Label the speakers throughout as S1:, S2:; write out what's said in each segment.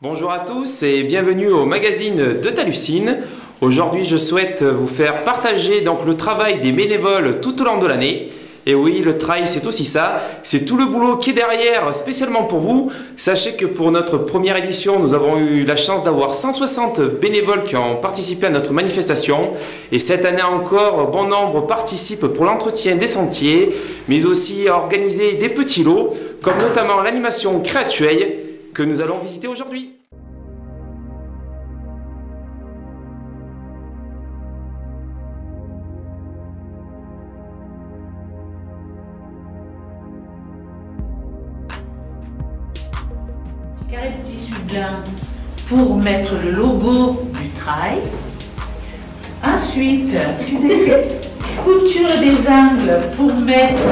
S1: Bonjour à tous et bienvenue au magazine de Talucine. Aujourd'hui, je souhaite vous faire partager donc le travail des bénévoles tout au long de l'année. Et oui, le trail, c'est aussi ça. C'est tout le boulot qui est derrière, spécialement pour vous. Sachez que pour notre première édition, nous avons eu la chance d'avoir 160 bénévoles qui ont participé à notre manifestation. Et cette année encore, bon nombre participent pour l'entretien des sentiers, mais aussi à organiser des petits lots, comme notamment l'animation Créatueil, que nous allons visiter aujourd'hui.
S2: Carré de tissu blanc pour mettre le logo du trail. Ensuite, couture des angles pour mettre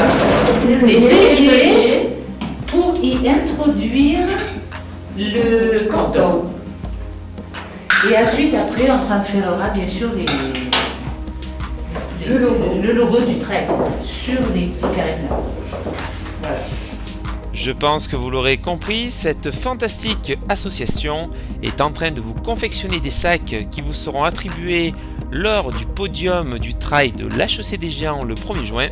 S2: les œillets pour y introduire le cordon. Et ensuite, après, on transférera bien sûr le logo du trail sur les petits carrés blancs. Voilà.
S3: Je pense que vous l'aurez compris, cette fantastique association est en train de vous confectionner des sacs qui vous seront attribués lors du podium du trail de l'HEC des Géants le 1er juin.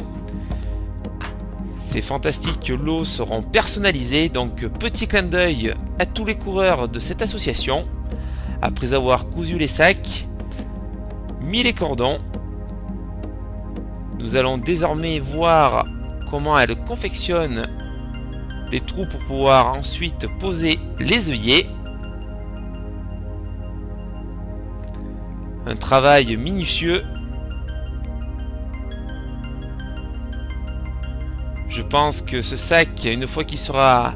S3: Ces fantastiques lots seront personnalisés, donc petit clin d'œil à tous les coureurs de cette association. Après avoir cousu les sacs, mis les cordons, nous allons désormais voir comment elle confectionne les trous pour pouvoir ensuite poser les œillets. Un travail minutieux. Je pense que ce sac, une fois qu'il sera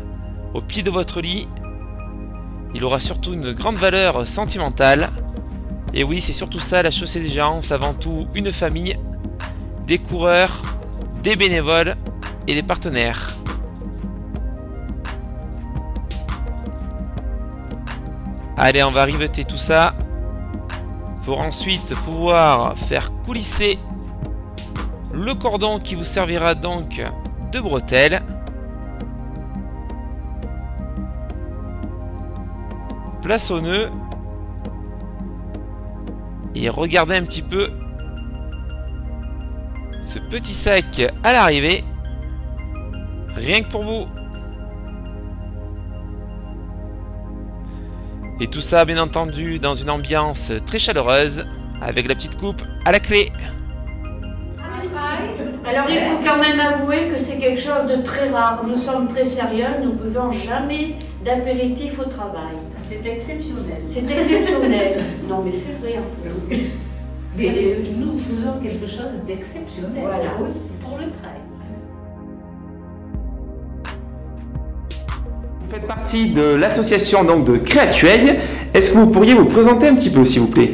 S3: au pied de votre lit, il aura surtout une grande valeur sentimentale. Et oui, c'est surtout ça, la Chaussée des Géants, c'est avant tout une famille, des coureurs, des bénévoles et des partenaires. Allez, on va riveter tout ça pour ensuite pouvoir faire coulisser le cordon qui vous servira donc de bretelle. Place au nœud et regardez un petit peu ce petit sac à l'arrivée, rien que pour vous. Et tout ça, bien entendu, dans une ambiance très chaleureuse, avec la petite coupe à la clé.
S4: Alors il faut quand même avouer que c'est quelque chose de très rare. Nous sommes très sérieux, nous ne buvons jamais d'apéritif au travail.
S2: C'est exceptionnel.
S4: C'est exceptionnel. Non mais c'est vrai en plus.
S2: Mais nous faisons quelque chose d'exceptionnel.
S4: Voilà.
S2: Aussi pour le trail.
S1: Vous faites partie de l'association donc de Créatueil. Est-ce que vous pourriez vous présenter un petit peu, s'il vous plaît?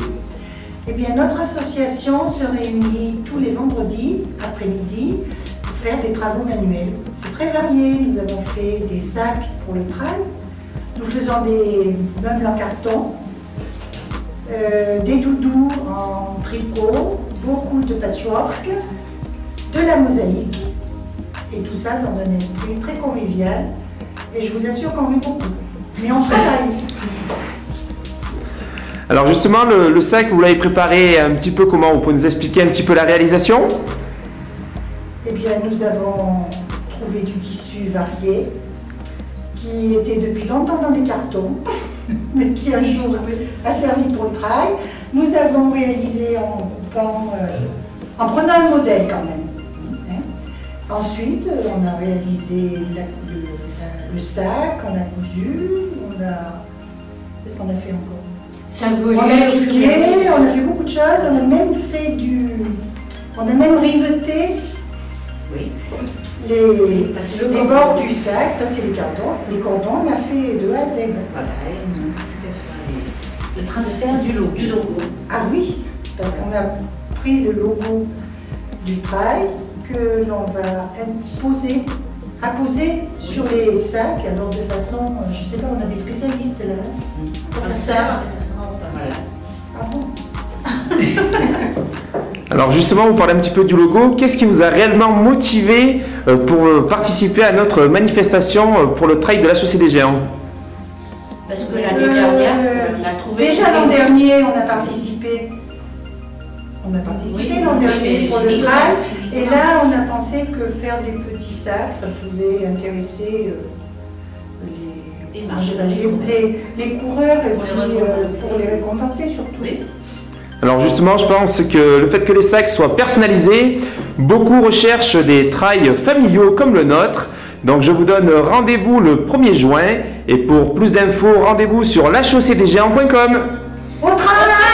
S5: Eh bien, notre association se réunit tous les vendredis après-midi pour faire des travaux manuels. C'est très varié. Nous avons fait des sacs pour le trail. Nous faisons des meubles en carton, des doudous en tricot, beaucoup de patchwork, de la mosaïque, et tout ça dans un esprit très convivial. Et je vous assure qu'on rit beaucoup. Mais on travaille.
S1: Alors justement, le sac, vous l'avez préparé un petit peu comment? Vous pouvez nous expliquer un petit peu la réalisation?
S5: Eh bien, nous avons trouvé du tissu varié, qui était depuis longtemps dans des cartons, mais qui un jour a servi pour le trail. Nous avons réalisé en coupant, en prenant un modèle quand même. Ensuite, on a réalisé le sac, on a cousu, qu'est-ce qu'on a fait encore? On a piqué, on a fait beaucoup de choses, on a même fait on a même riveté les bords du sac, passé le carton, les cordons, on a fait de A à Z.
S2: Voilà, le transfert du logo.
S5: Ah oui, parce qu'on a pris le logo du trail que l'on va apposer sur les sacs, alors de façon, je sais pas, on a des spécialistes là pour faire ça.
S2: Voilà.
S5: Ah bon?
S1: Alors justement, vous parlez un petit peu du logo. Qu'est-ce qui vous a réellement motivé pour participer à notre manifestation pour le trail de l'HEC des Géants?
S4: Parce que l'année dernière, on a trouvé...
S5: Déjà l'an dernier, on a participé. On a participé l'an dernier pour le trail. Et là, on a pensé que faire des petits sacs, ça pouvait intéresser les coureurs et pour les récompenser surtout.
S1: Alors justement, je pense que le fait que les sacs soient personnalisés, beaucoup recherchent des trails familiaux comme le nôtre. Donc je vous donne rendez-vous le 1er juin. Et pour plus d'infos, rendez-vous sur lachaussée-des-géants.com.
S5: Au travail!